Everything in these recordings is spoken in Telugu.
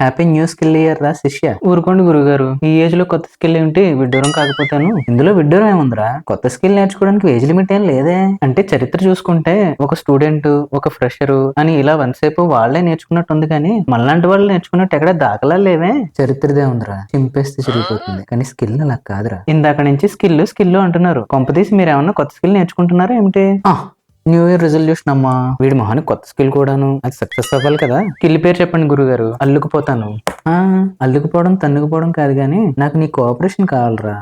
హ్యాపీ న్యూ స్కిల్ ఇయర్ రా శిష్య. ఊరుకోండి గురుగారు, ఈ ఏజ్ లో కొత్త స్కిల్ ఏంటి విడ్డూరం కాకపోతాను. ఇందులో విడ్డూరం ఏముందిరా, కొత్త స్కిల్ నేర్చుకోవడానికి ఏజ్ లిమిట్ ఏం లేదే. అంటే చరిత్ర చూసుకుంటే ఒక స్టూడెంట్, ఒక ఫ్రెషరు అని ఇలా వన్సేపు వాళ్లే నేర్చుకున్నట్టు ఉంది, కానీ మనలాంటి వాళ్ళు నేర్చుకున్నట్టు ఎక్కడ దాఖలా లేవే. చరిత్రదే ఉందిరా, చింపేస్తే చిరిగిపోతుంది, కానీ స్కిల్ అలా కాదురా. ఇందాక నుంచి స్కిల్ స్కిల్ అంటున్నారు, కొంపదీసి మీరు ఏమన్నా కొత్త స్కిల్ నేర్చుకుంటున్నారా ఏమిటి? న్యూ ఇయర్ రిజల్యూషన్ అమ్మా, వీడి మొహానికి కొత్త స్కిల్ కూడాను, అది సక్సెస్ అవ్వాలి కదా. స్కిల్ పేరు చెప్పండి గురుగారు, అల్లుకుపోతాను. అల్లుకుపోవడం తన్నుకుపోవడం కాదు గానీ నాకు నీ కోఆపరేషన్ కావాలరా.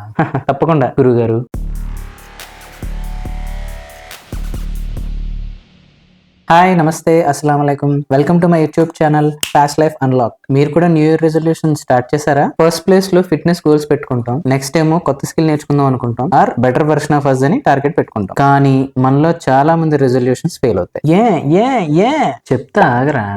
తప్పకుండా గురుగారు. హాయ్, నమస్తే, అస్సలం అయికం. Welcome to my YouTube channel fast life unlock. మీరు కూడా న్యూ ఇయర్ రెజల్యూషన్ స్టార్ట్ చేశారా? ఫస్ట్ ప్లేస్ లో ఫిట్నెస్ గోల్స్ పెట్టుకుంటాం, నెక్స్ట్ ఏమో కొత్త స్కిల్ నేర్చుకుందాం అనుకుంటాం, or better version of us అని టార్గెట్ పెట్టుకుంటాం. కానీ మనలో చాలా మంది రెజల్యూషన్స్ ఫెయిల్ అవుతాయి. ఏ చెప్తా ఆగరా.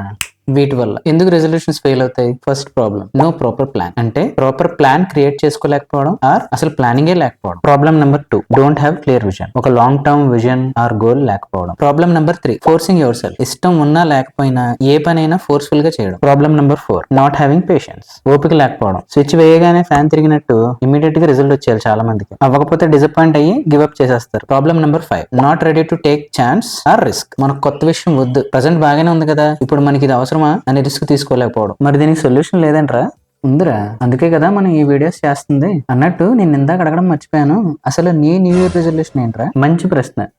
వీటి వల్ల ఎందుకు రెజల్యూషన్స్ ఫెయిల్ అవుతాయి? First problem, no proper plan. అంటే ప్రాపర్ ప్లాన్ క్రియేట్ చేసుకోలేకపోవడం, ఆర్ అసలు ప్లానింగే లేకపోవడం. Problem number 2, don't have clear vision. ఒక long term vision or goal లేకపోవడం. Problem number 3, forcing yourself. ఇష్టం ఉన్నా లేకపోయినా ఏ పనైనా ఫోర్స్ఫుల్ గా చేయడం. Problem number 4, not having patience. ఓపిక లేకపోవడం. స్విచ్ వేయగానే ఫ్యాన్ తిరిగినట్టు ఇమీడియట్ గా రిజల్ట్ వచ్చేయాలి. చాలా మందికి అవ్వకపోతే డిసప్పాయింట్ అయ్యి గివ్ అప్ చేసేస్తారు. Problem number 5, not ready to take chance or risk. మనకు కొత్త విషయం వద్దు, ప్రజెంట్ బాగానే ఉంది కదా, ఇప్పుడు మనకి ఇది అవసరమా అని రిస్క్ తీసుకోలేకపోవడం. మరి దీనికి సొల్యూషన్ లేదంట్రా? ఉందిరా, అందుకే కదా మనం ఈ వీడియోస్ చేస్తుంది. అన్నట్టు నేను ఇందాక అడగడం మర్చిపోయాను, అసలు నీ న్యూ ఇయర్ రెజల్యూషన్ ఏంట్రా? మంచి ప్రశ్న.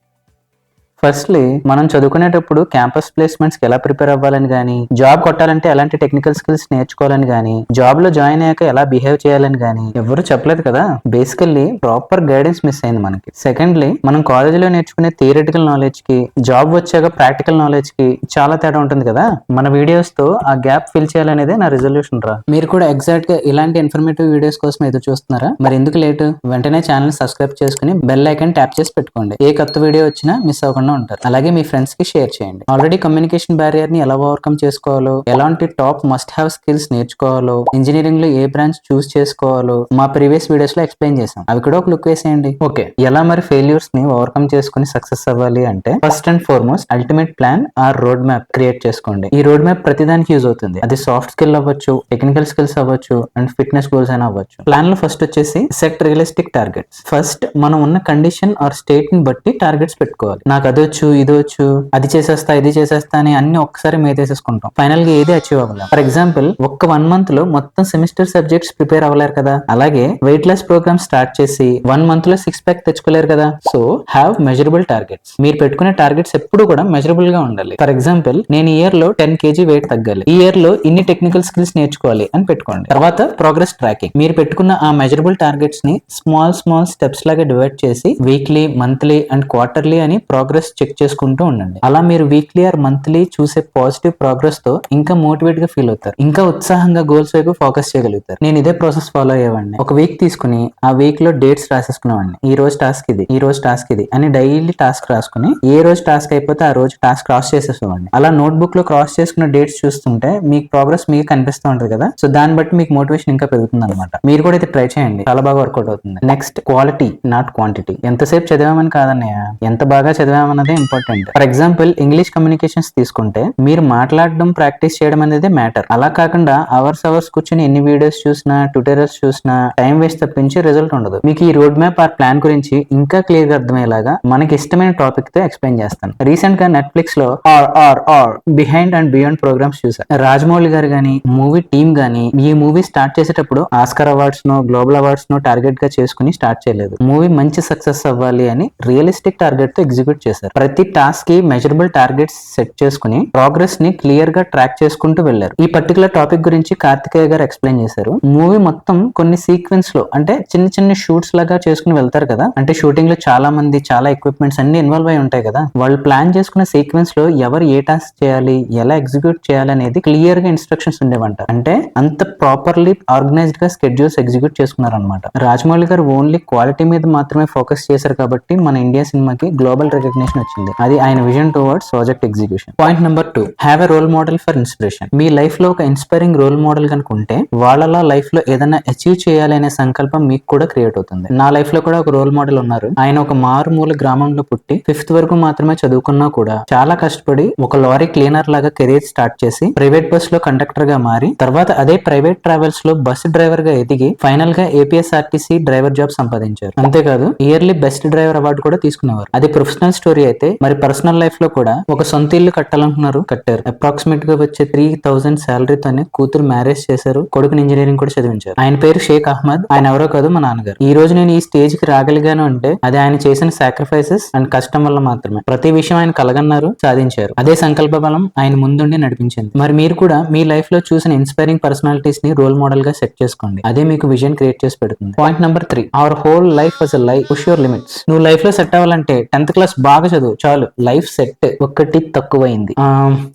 ఫస్ట్లీ, మనం చదువుకునేటప్పుడు క్యాంపస్ ప్లేస్మెంట్స్ కి ఎలా ప్రిపేర్ అవ్వాలని గానీ, జాబ్ కొట్టాలంటే ఎలాంటి టెక్నికల్ స్కిల్స్ నేర్చుకోవాలని గానీ, జాబ్ లో జాయిన్ అయ్యాక ఎలా బిహేవ్ చేయాలని గానీ ఎవరు చెప్పలేదు కదా. బేసికల్లీ ప్రాపర్ గైడెన్స్ మిస్ అయింది మనకి. సెకండ్లీ, మనం కాలేజీలో నేర్చుకునే థియరిటికల్ నాలెడ్జ్ కి జాబ్ వచ్చాక ప్రాక్టికల్ నాలెడ్జ్ కి చాలా తేడా ఉంటుంది కదా. మన వీడియోస్ తో ఆ గ్యాప్ ఫిల్ చేయాలనేదే నా రిజల్యూషన్ రా. మీరు కూడా ఎగ్జాక్ట్ గా ఇలాంటి ఇన్ఫర్మేటివ్ వీడియోస్ కోసం ఎదురు చూస్తున్నారా? మరి ఎందుకు లేటు, వెంటనే ఛానల్ సబ్స్క్రైబ్ చేసుకుని బెల్ ఐకాన్ ట్యాప్ చేసి పెట్టుకోండి. ఏ కొత్త వీడియో వచ్చినా మిస్ అవ్వకుండా ఉంటారు. అలాగే మీ ఫ్రెండ్స్ కి షేర్ చేయండి. ఆల్రెడీ కమ్యూనికేషన్ బ్యారియర్ ని ఎలా ఓవర్కమ్ చేసుకోవాలో, ఎలాంటి టాప్ మస్ట్ హ్యావ్ స్కిల్స్ నేర్చుకోవాలో, ఇంజనీరింగ్ లో ఏ బ్రాంచ్ చూస్ చేసుకోవాలో మా ప్రీవియస్ వీడియోస్ లో ఎక్స్ప్లెయిన్ చేసాం. అవి కూడా ఒక లుక్ వేసేయండి. ఓకే, ఎలా మరి ఫెయిల్యూర్స్ ని ఓవర్కమ్ చేసుకుని సక్సెస్ అవ్వాలి అంటే, first and foremost ultimate plan or road map create చేసుకోండి. ఈ రోడ్ మ్యాప్ ప్రతిదానికి యూజ్ అవుతుంది. అది సాఫ్ట్ స్కిల్ అవ్వచ్చు, టెక్నికల్ స్కిల్స్ అవ్వచ్చు, అండ్ ఫిట్నెస్ గోల్స్ అయినా అవ్వచ్చు. ప్లాన్ లో ఫస్ట్ వచ్చేసి సెట్ రియలిస్టిక్ టార్గెట్స్. ఫస్ట్ మనం ఉన్న కండిషన్ ఆర్ స్టేట్ ని బట్టి టార్గెట్స్ పెట్టుకోవాలి. నాకు అదొచ్చు, ఇది వచ్చు, అది చేసేస్తా, ఇది చేసేస్తా అని అన్ని ఒక్కసారి మీదేసేసుకుంటాం. ఫైనల్ గా ఏది అచీవ్ అవ్వలేం. ఫర్ ఎగ్జాంపుల్, ఒక్క 1 month లో మొత్తం సెమిస్టర్ సబ్జెక్ట్స్ ప్రిపేర్ అవ్వలేరు కదా. అలాగే వెయిట్ లెస్ ప్రోగ్రామ్ స్టార్ట్ చేసి 1 month లో 6 pack తెచ్చుకోలేరు కదా. So have measurable targets. మీరు పెట్టుకునే టార్గెట్స్ ఎప్పుడు కూడా మెజరబుల్ గా ఉండాలి. ఫర్ ఎగ్జాంపుల్, నేను ఈ ఇయర్ లో 10 kg వెయిట్ తగ్గాలి, ఈ ఇయర్ లో ఇన్ని టెక్నికల్ స్కిల్స్ నేర్చుకోవాలి అని పెట్టుకోండి. తర్వాత ప్రోగ్రెస్ ట్రాకింగ్. మీరు పెట్టుకున్న ఆ మెజరబుల్ టార్గెట్స్ ని స్మాల్ స్టెప్స్ లాగా డివైడ్ చేసి వీక్లీ, మంత్లీ అండ్ క్వార్టర్లీ అని ప్రోగ్రెస్ చెక్ చేసుకుంటూ ఉండండి. అలా మీరు వీక్లీ ఆర్ మంత్లీ చూసే పాజిటివ్ ప్రోగ్రెస్ తో ఇంకా మోటివేట్ గా ఫీల్ అవుతారు, ఇంకా ఉత్సాహంగా గోల్స్ వైపు ఫోకస్ చేయగలుగుతారు. నేను ఇదే ప్రాసెస్ ఫాలో అయ్యేవాడిని. ఒక వీక్ తీసుకుని ఆ వీక్ లో డేట్స్ రాసేసుకునేవాడిని. ఈ రోజు టాస్క్ ఇది, ఈ రోజు టాస్క్ ఇది అని డైలీ టాస్క్ రాసుకుని ఏ రోజు టాస్క్ అయిపోతే ఆ రోజు టాస్క్ క్రాస్ చేసేసేవాడిని. అలా నోట్ బుక్ లో క్రాస్ చేసుకున్న డేట్స్ చూస్తుంటే మీకు ప్రోగ్రెస్ మీకు కనిపిస్తూ ఉంటది కదా. సో దాన్ని బట్టి మీకు మోటివేషన్ ఇంకా పెరుగుతుంది అనమాట. మీరు కూడా అయితే ట్రై చేయండి, చాలా బాగా వర్కౌట్ అవుతుంది. Next, quality not quantity. ఎంతసేపు చదివామని కాదన్నయ్య, ఎంత బాగా చదివామన్నదే important. For example, English communications తీసుకుంటే మీరు మాట్లాడడం ప్రాక్టీస్ చేయడం అనేది మ్యాటర్. అలా కాకుండా అవర్స్ కూర్చొని ఎన్ని వీడియోస్ చూసినా, ట్యూటోరియల్స్ చూసినా టైం వేస్ట్ తప్పించి రిజల్ట్ ఉండదు. మీకు ఈ రోడ్ మ్యాప్ ఆర్ ప్లాన్ గురించి ఇంకా క్లియర్ గా అర్థమయ్యేలాగా మనకి ఇష్టమైన టాపిక్ తో ఎక్స్ప్లెయిన్ చేస్తాను. రీసెంట్ గా నెట్ఫ్లిక్స్ లో R behind and beyond programs చూసా. రాజమౌళి గారు గానీ, మూవీ టీమ్ గానీ ఈ మూవీ స్టార్ట్ చేసేటప్పుడు ఆస్కర్ అవార్డ్స్ నో, గ్లోబల్ అవార్డ్స్ నో టార్గెట్ గా చేసుకుని స్టార్ట్ చేయలేదు. మూవీ మంచి సక్సెస్ అవ్వాలి అని రియలిస్టిక్ టార్గెట్ తో ఎగ్జిక్యూట్ చేశారు. ప్రతి టాస్క్ కి మెజరబుల్ టార్గెట్స్ సెట్ చేసుకుని ప్రోగ్రెస్ ని క్లియర్ గా ట్రాక్ చేసుకుంటూ వెళ్లారు. ఈ పర్టికులర్ టాపిక్ గురించి కార్తికేయ గారు ఎక్స్ప్లెయిన్ చేశారు. మూవీ మొత్తం కొన్ని సీక్వెన్స్ లో, అంటే చిన్న చిన్న షూట్స్ లాగా చేసుకుని వెళ్తారు కదా. అంటే షూటింగ్ లో చాలా మంది, చాలా ఎక్విప్మెంట్స్ అన్ని ఇన్వాల్వ్ అయి ఉంటాయి కదా. వాళ్ళు ప్లాన్ చేసుకున్న సీక్వెన్స్ లో ఎవరు ఏ టాస్క్ చేయాలి, ఎలా ఎగ్జిక్యూట్ చేయాలి అనేది క్లియర్ గా ఇన్స్ట్రక్షన్స్ ఉండేవంట. అంటే అంత ప్రాపర్లీ ఆర్గనైజ్డ్ గా స్కెడ్యూల్స్ ఎగ్జిక్యూట్ చేసుకున్నారు అనమాట. రాజమౌళి గారు ఓన్లీ క్వాలిటీ మీద మాత్రమే ఫోకస్ చేశారు కాబట్టి మన ఇండియా సినిమాకి గ్లోబల్ రికగ్నిషన్ ప్రమోషన్ వచ్చింది. అది ఆయన vision towards project execution. Point number 2, have a role model for inspiration. మీ లైఫ్ లో ఒక ఇన్స్పైరింగ్ రోల్ మోడల్ కనుకుంటే వాళ్ళ లైఫ్ లో ఏదైనా అచీవ్ చేయాలి అనే సంకల్పం మీకు కూడా క్రియేట్ అవుతుంది. నా లైఫ్ లో కూడా ఒక రోల్ మోడల్ ఉన్నారు. ఆయన ఒక మారుమూల గ్రామంలో పుట్టి 5th వరకు మాత్రమే చదువుకున్నా కూడా చాలా కష్టపడి ఒక లారీ క్లీనర్ లాగా కెరీర్ స్టార్ట్ చేసి ప్రైవేట్ బస్ లో కండక్టర్ గా మారి తర్వాత అదే ప్రైవేట్ ట్రావెల్స్ లో బస్ డ్రైవర్ గా ఎదిగి ఫైనల్ గా ఏపీఎస్ఆర్టీసీ డ్రైవర్ జాబ్ సంపాదించారు. అంతేకాదు ఇయర్లీ బెస్ట్ డ్రైవర్ అవార్డు కూడా తీసుకునేవారు. అది ప్రొఫెషనల్ స్టోరీ అయితే, మరి పర్సనల్ లైఫ్ లో కూడా ఒక సొంత ఇల్లు కట్టాలనుకున్నారు, కట్టారు. అప్రాక్సిమేట్ గా వచ్చే 3,000 శాలరీతోనే కూతురు మ్యారేజ్ చేశారు, కొడుకుని ఇంజనీరింగ్ కూడా చదివించారు. ఆయన పేరు షేక్ అహ్మద్. ఆయన ఎవరో కాదు, మా నాన్నగారు. ఈ రోజు నేను ఈ స్టేజ్ కి రాగలిగాను అంటే అది ఆయన చేసిన సాక్రిఫైసెస్ అండ్ కష్టం వల్ల మాత్రమే. ప్రతి విషయం ఆయన కలగన్నారు, సాధించారు. అదే సంకల్ప బలం ఆయన ముందుండి నడిపించింది. మరి మీరు కూడా మీ లైఫ్ లో చూసిన ఇన్స్పైరింగ్ పర్సనాలిటీస్ ని రోల్ మోడల్ గా సెట్ చేసుకోండి. అదే మీకు విజన్ క్రియేట్ చేసి పెడుతుంది. Point number 3, our whole life was a life, push your limits. నువ్వు లైఫ్ లో సెట్ అవ్వాలంటే 10th క్లాస్ బాగా చదువు చాలు, లైఫ్ సెట్. ఒక్కటి తక్కువైంది.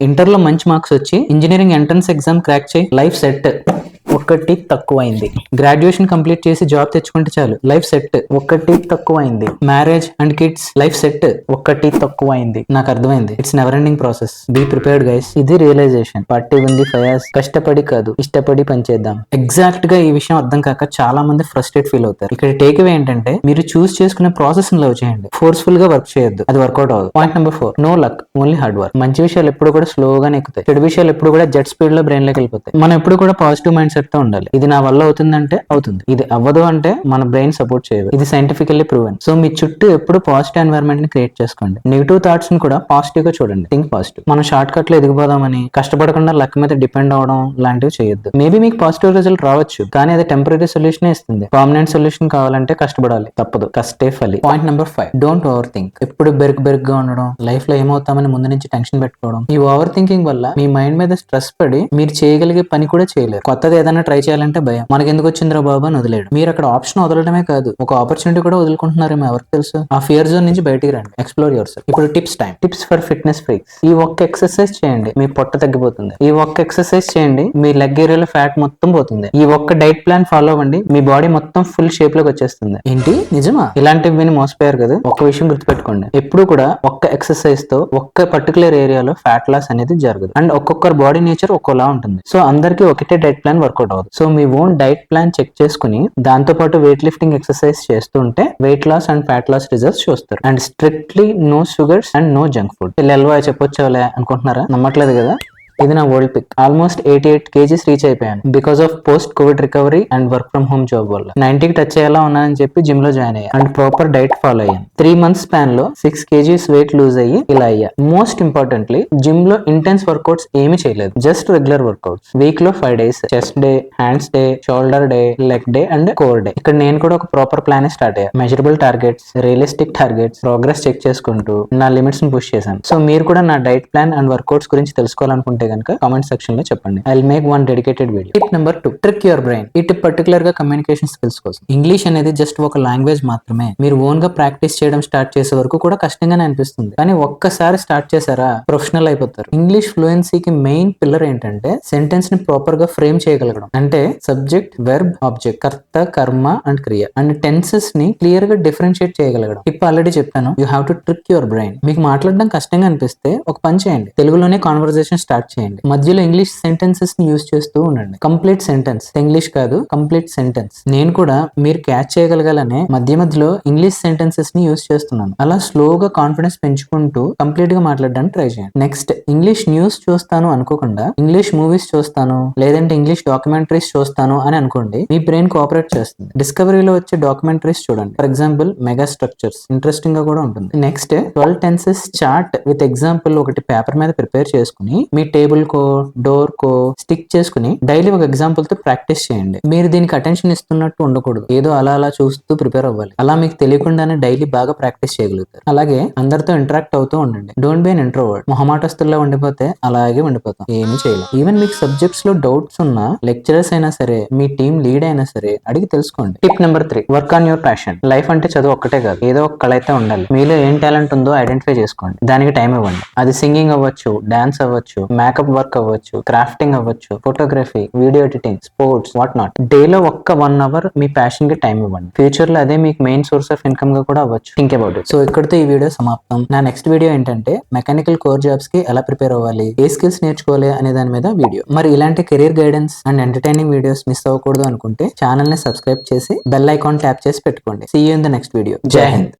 ఇంటర్ లో మంచి మార్క్స్ వచ్చి ఇంజనీరింగ్ ఎంట్రన్స్ ఎగ్జామ్ క్రాక్ చేయి, లైఫ్ సెట్. ఒక్కటి తక్కువైంది. గ్రాడ్యుయేషన్ కంప్లీట్ చేసి జాబ్ తెచ్చుకుంటే చాలు, లైఫ్ సెట్. ఒక్కటి తక్కువైంది. Marriage and kids, life set. ఒక్కటి తక్కువైంది. నాకు అర్థమైంది, it's never ending process. Be prepared guys. ఇది రియలైజేషన్. పార్టీ ఉంది ఫయాస్. కష్టపడి కాదు, ఇష్టపడి పనిచేద్దాం. ఎగ్జాక్ట్ గా ఈ విషయం అర్థం కాక చాలా మంది ఫ్రస్ట్రేట్ ఫీల్ అవుతారు. ఇక్కడ టేక్ అవే ఏంటంటే, మీరు చూస్ చేసుకునే ప్రాసెస్ ని లవ్ చేయండి, ఫోర్స్ఫుల్ గా వర్క్ చేయొద్దు, అది వర్కౌట్ అవ్వదు. Point number 4, no luck, only hard work. మంచి విషయాలు ఎప్పుడు కూడా స్లోగానే ఎక్కుతాయి, చెడు విషయాలు ఎప్పుడు కూడా జెట్ స్పీడ్ లో బ్రెయిన్ లోకి వెళ్ళిపోతాయి. మనం ఎప్పుడు కూడా పాజిటివ్ మైండ్ సెట్ తో ఉండాలి. ఇది నా వల్ల అవుతుందంటే అవుతుంది, ఇది అవ్వదు అంటే మన బ్రెయిన్ సపోర్ట్ చేయదు. ఇది సైంటిఫికల్లీ ప్రూవెన్. సో మీ చుట్టూ ఎప్పుడు పాజిటివ్ ఎన్వైరన్మెంట్ ని క్రియేట్ చేసుకోండి. నెగిటివ్ థాట్స్ ని కూడా పాజిటివ్ గా చూడండి. Think positive. మనం షార్ట్ కట్ లో ఎదిగిపోదామని కష్టపడకుండా లక్ మీద డిపెండ్ అవడం లాంటివి చేయొద్దు. మేబీ మీకు పాజిటివ్ రిజల్ట్ రావచ్చు, కానీ అది టెంపరీ సొల్యూషన్ ఇస్తుంది. పర్మనెంట్ సొల్యూషన్ కావాలంటే కష్టపడాలి, తప్పదు. కష్టే ఫలి. Point number 5, don't over think. ఎప్పుడు బెరుగ్గా ఉండడం, లైఫ్ లో ఏమవుతామని ముందు నుంచి టెన్షన్ పెట్టుకోవడం, ఈ ఓవర్ థింకింగ్ వల్ల మీ మైండ్ మీద స్ట్రెస్ పడి మీరు చేయగలిగే పని కూడా చేయలేరు. కొత్తది ఏదైనా ట్రై చేయాలంటే భయం. మనకి ఎందుకు వచ్చిందిరా బాబు అని వదిలేడు. మీరు అక్కడ ఆప్షన్ వదలడమే కాదు, ఒక ఆపర్చునిటీ కూడా వదులుకుంటున్నారేమో ఎవరికి తెలుసు. ఆ ఫియర్ జోన్ నుంచి బయటికి రండి, ఎక్స్ప్లోర్ యువర్ సెల్ఫ్. ఇప్పుడు టిప్స్ ఫర్ ఫిట్నెస్ ఫ్రీక్స్. ఈ ఒక్క ఎక్సర్సైజ్ చేయండి, మీ పొట్ట తగ్గిపోతుంది. ఈ ఒక్క ఎక్సర్సైజ్ చేయండి, మీ లెగ్ ఏరియాలో ఫ్యాట్ మొత్తం పోతుంది. ఈ ఒక్క డైట్ ప్లాన్ ఫాలో అవ్వండి, మీ బాడీ మొత్తం ఫుల్ షేప్ లోకి వచ్చేస్తుంది. ఏంటి నిజమా? ఇలాంటివి విని మోసపోయారు కదా. ఒక విషయం గుర్తుపెట్టుకోండి, ఎప్పుడు కూడా ఒక్క ఎక్సర్సైజ్ తో ఒక్క పర్టికులర్ ఏరియాలో ఫ్యాట్ లాస్ అనేది జరగదు. అండ్ ఒక్కొక్కరు బాడీ నేచర్ ఒక్కోలా ఉంటుంది. సో అందరికీ ఒకటే డైట్ ప్లాన్ వర్కౌట్ అవ్వదు. సో మీ ఓన్ డైట్ ప్లాన్ చెక్ చేసుకుని దాంతో పాటు వెయిట్ లిఫ్టింగ్ ఎక్సర్సైజ్ చేస్తుంటే weight loss and fat loss results చూస్తారు. And strictly no sugars and no junk food. పిల్లలు చెప్పొచ్చావులే అనుకుంటున్నారా? నమ్మట్లేదు కదా. ఇది నా world pic. Almost 88 kgs reach అయిపోయాను because of post covid recovery and work from home job వల్ల. 90కి టచ్ అయ్యేలా ఉన్నానని చెప్పి జిమ్ లో జాయిన్ అయ్యా అండ్ ప్రాపర్ డైట్ ఫాలో అయ్యాను. 3 months స్పాన్ లో 6 kgs వెయిట్ లూజ్ అయ్యి ఇలా అయ్యా. మోస్ట్ ఇంపార్టెంట్లీ జిమ్ లో ఇంటెన్స్ వర్కౌట్స్ ఏమీ చేయలేదు, జస్ట్ రెగ్యులర్ వర్కౌట్స్. వీక్ లో 5 days, chest day, hands day, shoulder day, leg day and core day. ఇక్కడ నేను కూడా ఒక ప్రాపర్ ప్లాన్ స్టార్ట్ అయ్యా. Measurable targets, realistic targets, progress check చేసుకుంటూ నా లిమిట్స్ ని పుష్ చేశాను. సో మీరు కూడా నా డైట్ ప్లాన్ అండ్ వర్కౌట్స్ గురించి తెలుసుకోవాలనుకుంటే కనుక కామెంట్ సెక్షన్ లో చెప్పండి. I will make one dedicated video. Tip number 2, trick your brain. ఈ టిప్ పర్టికులర్ గా కమ్యూనికేషన్ స్కిల్స్ కోసం. ఇంగ్లీష్ అనేది జస్ట్ ఒక లాంగ్వేజ్ మాత్రమే. మీరు ఓన్ గా ప్రాక్టీస్ చేయడం స్టార్ట్ చేసే వరకు కూడా కష్టంగానే అనిపిస్తుంది, కానీ ఒక్కసారి స్టార్ట్ చేశారా ప్రొఫెషనల్ అయిపోతారు. ఇంగ్లీష్ ఫ్లూయెన్సీకి మెయిన్ పిల్లర్ ఏంటంటే సెంటెన్స్ ని ప్రాపర్ గా ఫ్రేమ్ చేయగలగడం. అంటే సబ్జెక్ట్, వెర్బ్, ఆబ్జెక్ట్, కర్త, కర్మ అండ్ క్రియ అండ్ టెన్సెస్ ని క్లియర్ గా డిఫరెన్షియేట్ చేయగలగడం. టిప్ ఆల్రెడీ చెప్పాను, you have to trick your brain. మీకు మాట్లాడడం కష్టంగా అనిపిస్తే ఒక పని చేయండి, తెలుగులోనే కాన్వర్సేషన్ స్టార్ట్ చేయండి. మధ్యలో ఇంగ్లీష్ సెంటెన్సెస్ ని యూజ్ చేస్తూ ఉండండి. కంప్లీట్ సెంటెన్స్, ఇంగ్లీష్ కాదు, కంప్లీట్ సెంటెన్స్. నేను కూడా మీరు క్యాచ్ చేయగలగాలనే మధ్యలో ఇంగ్లీష్ సెంటెన్సెస్ ని యూజ్ చేస్తున్నాను. అలా స్లోగా కాన్ఫిడెన్స్ పెంచుకుంటూ కంప్లీట్ గా మాట్లాడడానికి ట్రై చేయండి. నెక్స్ట్, ఇంగ్లీష్ న్యూస్ చూస్తాను అనుకోకుండా ఇంగ్లీష్ మూవీస్ చూస్తాను, లేదంటే ఇంగ్లీష్ డాక్యుమెంటరీస్ చూస్తాను అని అనుకోండి. మీ బ్రెయిన్ కోఆపరేట్ చేస్తుంది. డిస్కవరీలో వచ్చే డాక్యుమెంటరీస్ చూడండి. For example mega structures, interesting గా కూడా ఉంటుంది. Next, 12 tenses chart with example ఒకటి పేపర్ మీద ప్రిపేర్ చేసుకుని మీ టేబుల్ కో, డోర్ కో స్టిక్ చేసుకుని డైలీ ఒక ఎగ్జాంపుల్ తో ప్రాక్టీస్ చేయండి. మీరు దీనికి అటెన్షన్ ఇస్తున్నట్టు ఉండకూడదు, ఏదో అలా చూస్తూ ప్రిపేర్ అవ్వాలి. అలా మీకు తెలియకుండానే డైలీ బాగా ప్రాక్టీస్ చేయగలుగుతారు. అలాగే అందరితో ఇంటరాక్ట్ అవుతూ ఉండండి. Don't be an introvert. మొహమాటస్తుల్లో ఉండిపోతే అలాగే ఉండిపోతాం, ఏమీ చేయలేం. ఈవెన్ మీకు సబ్జెక్ట్స్ లో డౌట్స్ ఉన్నా లెక్చరర్స్ అయినా సరే, మీ టీమ్ లీడ్ అయినా సరే అడిగి తెలుసుకోండి. Tip number 3, work on your passion. Life అంటే చదువు ఒక్కటే కాదు, ఏదో ఒక కళ అయితే ఉండాలి. మీలో ఏం టాలెంట్ ఉందో ఐడెంటిఫై చేసుకోండి, దానికి టైం ఇవ్వండి. అది సింగింగ్ అవ్వచ్చు, డాన్స్ అవ్వచ్చు, మేకప్ మేకప్ వర్క్ అవ్వచ్చు, క్రాఫ్టింగ్ అవ్వచ్చు, photography, video editing, sports, what not. డేలో ఒక్క 1 అవర్ మీ ప్యాషన్ కి టైం ఇవ్వండి. ఫ్యూచర్ లో అదే మీకు మెయిన్ సోర్స్ ఆఫ్ ఇన్కమ్ గా కూడా అవ్వచ్చు. Think about it. సో ఇక్కడితో ఈ వీడియో సమాప్తం. నా నెక్స్ట్ వీడియో ఏంటంటే మెకానికల్ కోర్ జాబ్స్ కి ఎలా ప్రిపేర్ అవ్వాలి, ఏ స్కిల్స్ నేర్చుకోవాలి అనే దాని మీద వీడియో. మరి ఇలాంటి career guidance and entertaining videos miss అవ్వకూడదు అనుకుంటే ఛానల్ ని సబ్స్క్రైబ్ చేసి బెల్ ఐకాన్ ట్యాప్ చేసి పెట్టుకోండి. See you in the next video. జై హింద్.